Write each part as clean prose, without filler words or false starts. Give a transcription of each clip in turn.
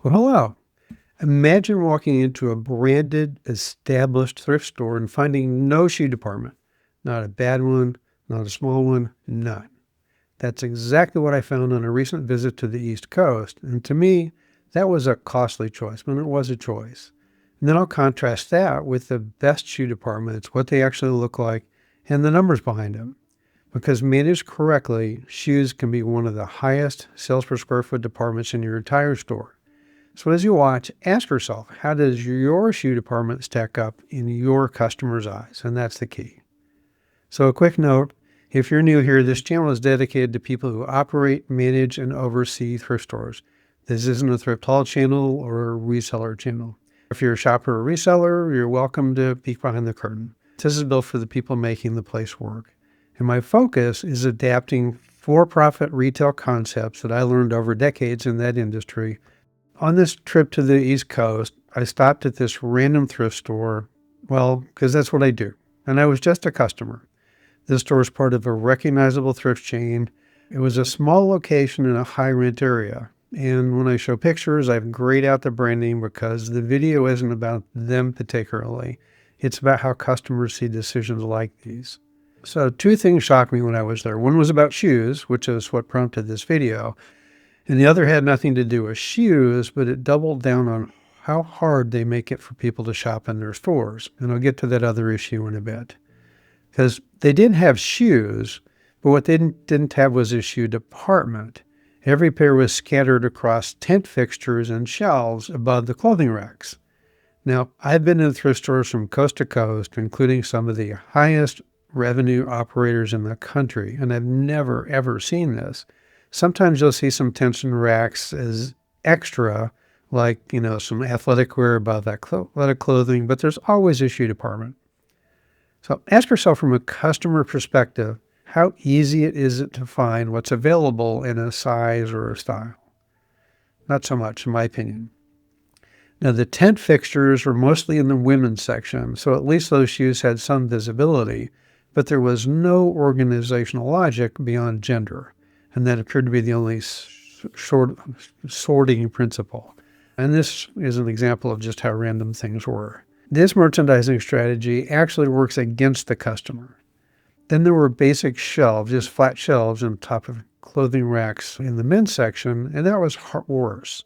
Well, hello. Imagine walking into a branded, established thrift store and finding no shoe department. Not a bad one, not a small one, none. That's exactly what I found on a recent visit to the East Coast. And to me, that was a costly choice, but it was a choice. And then I'll contrast that with the best shoe departments, what they actually look like, and the numbers behind them. Because managed correctly, shoes can be one of the highest sales per square foot departments in your entire store. So as you watch, ask yourself, how does your shoe department stack up in your customer's eyes? And that's the key. So a quick note, if you're new here, this channel is dedicated to people who operate, manage, and oversee thrift stores. This isn't a thrift haul channel or a reseller channel. If you're a shopper or reseller, you're welcome to peek behind the curtain. This is built for the people making the place work. And my focus is adapting for-profit retail concepts that I learned over decades in that industry. On this trip to the East Coast, I stopped at this random thrift store, well, because that's what I do, and I was just a customer. This store is part of a recognizable thrift chain. It was a small location in a high-rent area, and when I show pictures, I grayed out the branding because the video isn't about them particularly. It's about how customers see decisions like these. So two things shocked me when I was there. One was about shoes, which is what prompted this video. And the other had nothing to do with shoes, but it doubled down on how hard they make it for people to shop in their stores. And I'll get to that other issue in a bit. Because they did have shoes, but what they didn't have was a shoe department. Every pair was scattered across tent fixtures and shelves above the clothing racks. Now, I've been in thrift stores from coast to coast, including some of the highest revenue operators in the country, and I've never, ever seen this. Sometimes you'll see some tension racks as extra, like, some athletic wear above that athletic clothing, but there's always a shoe department. So ask yourself from a customer perspective, how easy is it to find what's available in a size or a style? Not so much, in my opinion. Now, the tent fixtures were mostly in the women's section, so at least those shoes had some visibility, but there was no organizational logic beyond gender. And that appeared to be the only sorting principle. And this is an example of just how random things were. This merchandising strategy actually works against the customer. Then there were basic shelves, just flat shelves on top of clothing racks in the men's section, and that was worse.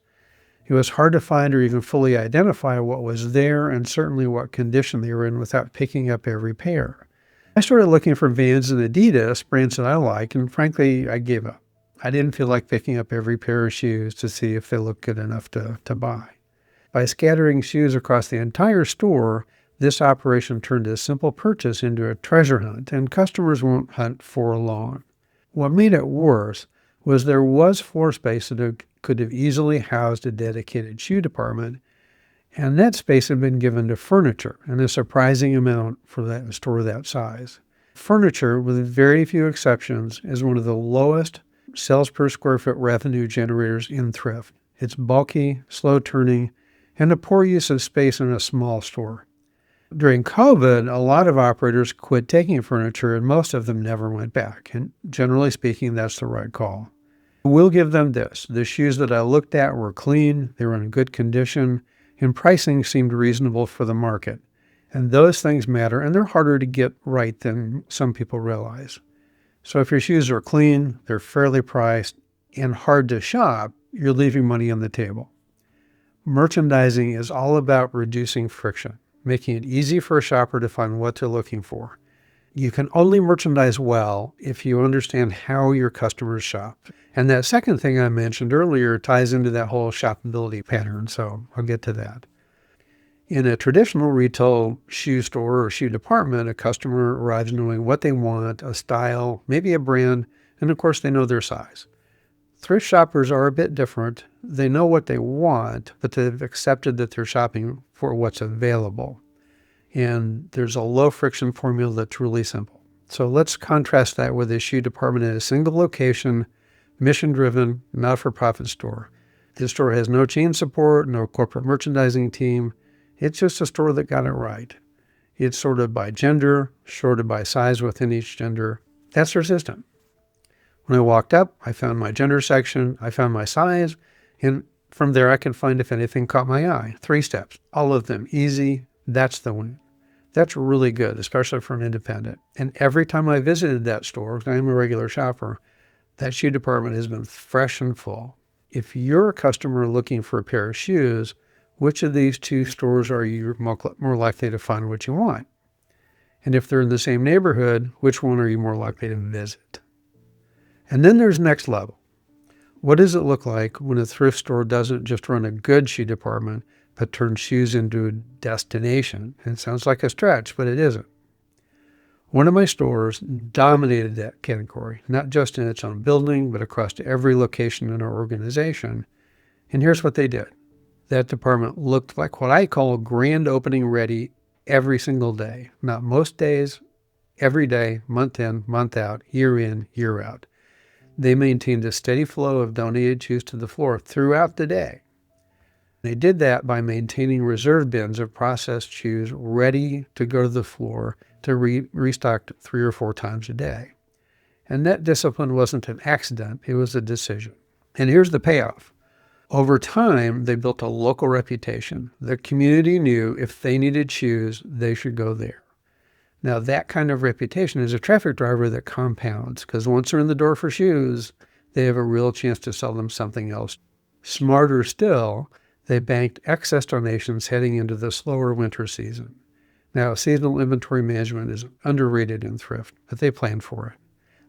It was hard to find or even fully identify what was there and certainly what condition they were in without picking up every pair. I started looking for Vans and Adidas, brands that I like, and frankly, I gave up. I didn't feel like picking up every pair of shoes to see if they looked good enough to buy. By scattering shoes across the entire store, this operation turned a simple purchase into a treasure hunt, and customers won't hunt for long. What made it worse was there was floor space that could have easily housed a dedicated shoe department, and that space had been given to furniture, and a surprising amount for that store that size. Furniture, with very few exceptions, is one of the lowest sales per square foot revenue generators in thrift. It's bulky, slow turning, and a poor use of space in a small store. During COVID, a lot of operators quit taking furniture, and most of them never went back. And generally speaking, that's the right call. We'll give them this. The shoes that I looked at were clean, they were in good condition, and pricing seemed reasonable for the market. And those things matter, and they're harder to get right than some people realize. So if your shoes are clean, they're fairly priced, and hard to shop, you're leaving money on the table. Merchandising is all about reducing friction, making it easy for a shopper to find what they're looking for. You can only merchandise well if you understand how your customers shop. And that second thing I mentioned earlier ties into that whole shoppability pattern, so I'll get to that. In a traditional retail shoe store or shoe department, a customer arrives knowing what they want, a style, maybe a brand, and of course they know their size. Thrift shoppers are a bit different. They know what they want, but they've accepted that they're shopping for what's available. And there's a low friction formula that's really simple. So let's contrast that with a shoe department in a single location, mission-driven, not-for-profit store. This store has no chain support, no corporate merchandising team. It's just a store that got it right. It's sorted by gender, sorted by size within each gender. That's their system. When I walked up, I found my gender section, I found my size, and From there, I can find if anything caught my eye. 3 steps, all of them easy. That's the win. That's really good, especially for an independent. And every time I visited that store, because I'm a regular shopper, that shoe department has been fresh and full. If you're a customer looking for a pair of shoes, which of these 2 stores are you more likely to find what you want? And if they're in the same neighborhood, which one are you more likely to visit? And then there's next level. What does it look like when a thrift store doesn't just run a good shoe department, but turns shoes into a destination? And it sounds like a stretch, but it isn't. One of my stores dominated that category, not just in its own building, but across every location in our organization. And here's what they did. That department looked like what I call grand opening ready every single day. Not most days, every day, month in, month out, year in, year out. They maintained a steady flow of donated shoes to the floor throughout the day. They did that by maintaining reserve bins of processed shoes ready to go to the floor to restock 3 or 4 times a day. And that discipline wasn't an accident, it was a decision. And here's the payoff. Over time, they built a local reputation. The community knew if they needed shoes, they should go there. Now, that kind of reputation is a traffic driver that compounds, because once they're in the door for shoes, they have a real chance to sell them something else. Smarter still, they banked excess donations heading into the slower winter season. Now, seasonal inventory management is underrated in thrift, but they planned for it.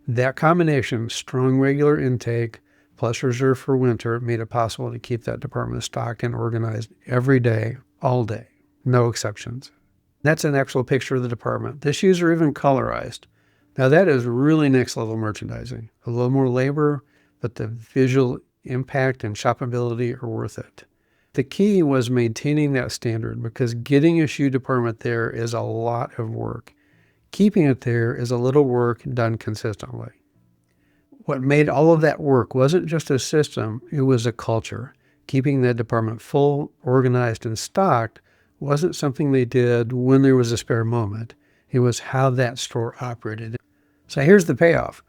That combination, strong regular intake plus reserve for winter, made it possible to keep that department stocked and organized every day, all day, no exceptions. That's an actual picture of the department. The shoes are even colorized. Now, that is really next level merchandising. A little more labor, but the visual impact and shoppability are worth it. The key was maintaining that standard, because getting a shoe department there is a lot of work. Keeping it there is a little work done consistently. What made all of that work wasn't just a system, it was a culture. Keeping that department full, organized, and stocked wasn't something they did when there was a spare moment. It was how that store operated. So here's the payoff.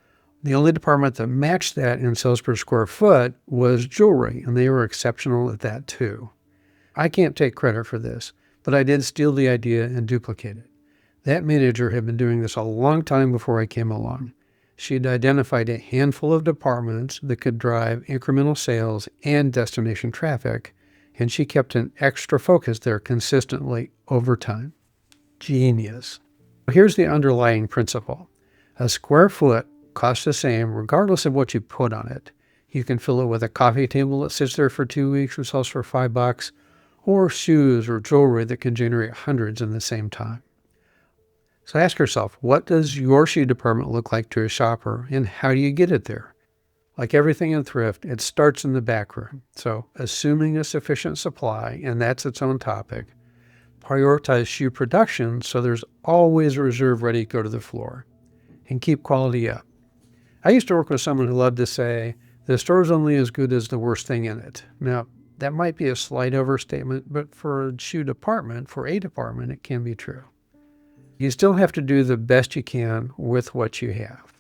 The only department that matched that in sales per square foot was jewelry, and they were exceptional at that too. I can't take credit for this, but I did steal the idea and duplicate it. That manager had been doing this a long time before I came along. She'd identified a handful of departments that could drive incremental sales and destination traffic, and she kept an extra focus there consistently over time. Genius. Here's the underlying principle. A square foot costs the same regardless of what you put on it. You can fill it with a coffee table that sits there for 2 weeks or sells for $5, or shoes or jewelry that can generate hundreds in the same time. So ask yourself, what does your shoe department look like to a shopper, and how do you get it there? Like everything in thrift, it starts in the back room. So assuming a sufficient supply, and that's its own topic, prioritize shoe production so there's always a reserve ready to go to the floor, and keep quality up. I used to work with someone who loved to say, the store's only as good as the worst thing in it. Now, that might be a slight overstatement, but for a shoe department, it can be true. You still have to do the best you can with what you have.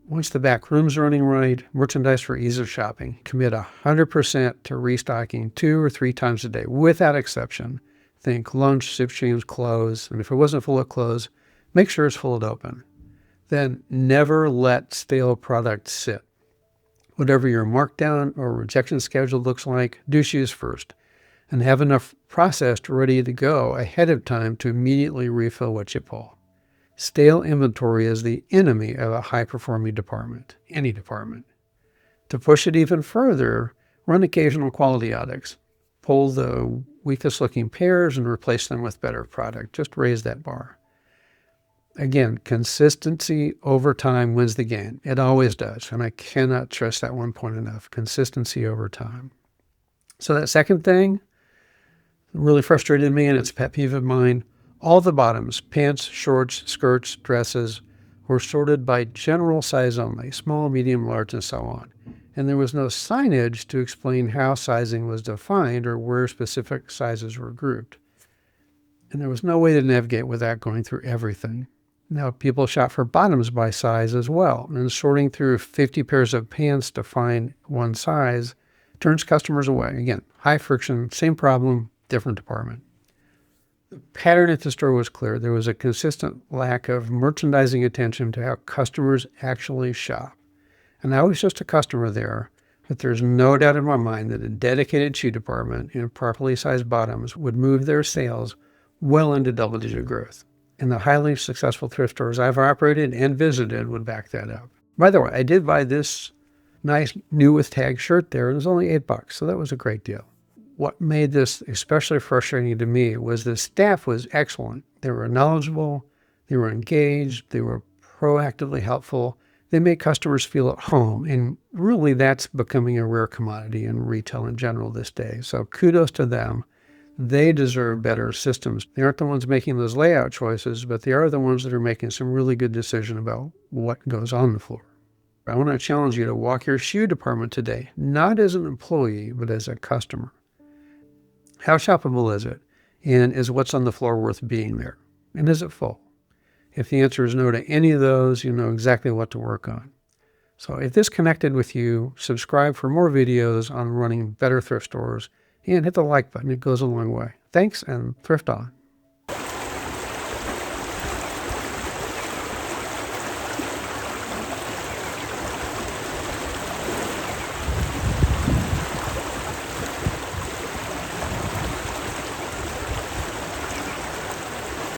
Once the back room's running right, merchandise for ease of shopping, commit 100% to restocking 2 or 3 times a day, without exception. Think lunch, soup change, clothes, and if it wasn't full of clothes, make sure it's full and open. Then never let stale product sit. Whatever your markdown or rejection schedule looks like, do shoes first, and have enough processed ready to go ahead of time to immediately refill what you pull. Stale inventory is the enemy of a high-performing department, any department. To push it even further, run occasional quality audits. Pull the weakest-looking pairs and replace them with better product. Just raise that bar. Again, consistency over time wins the game. It always does, and I cannot stress that one point enough. Consistency over time. So that second thing really frustrated me, and it's a pet peeve of mine. All the bottoms, pants, shorts, skirts, dresses, were sorted by general size only, small, medium, large, and so on. And there was no signage to explain how sizing was defined or where specific sizes were grouped. And there was no way to navigate without going through everything. Now, people shop for bottoms by size as well, and sorting through 50 pairs of pants to find one size Turns customers away. Again, high friction, same problem, different department. The pattern at the store was clear. There was a consistent lack of merchandising attention to how customers actually shop. And I was just a customer there, but there's no doubt in my mind that a dedicated shoe department and properly sized bottoms would move their sales well into double-digit growth. And the highly successful thrift stores I've operated and visited would back that up. By the way, I did buy this nice new with tag shirt there, and it was only $8, so that was a great deal. What made this especially frustrating to me was the staff was excellent. They were knowledgeable, they were engaged, they were proactively helpful. They made customers feel at home, and really that's becoming a rare commodity in retail in general this day. So kudos to them. They deserve better systems. They aren't the ones making those layout choices, but they are the ones that are making some really good decision about what goes on the floor. I want to challenge you to walk your shoe department today, not as an employee, but as a customer. How shoppable is it? And is what's on the floor worth being there? And is it full? If the answer is no to any of those, you know exactly what to work on. So if this connected with you, subscribe for more videos on running better thrift stores and hit the like button. It goes a long way. Thanks, and thrift on.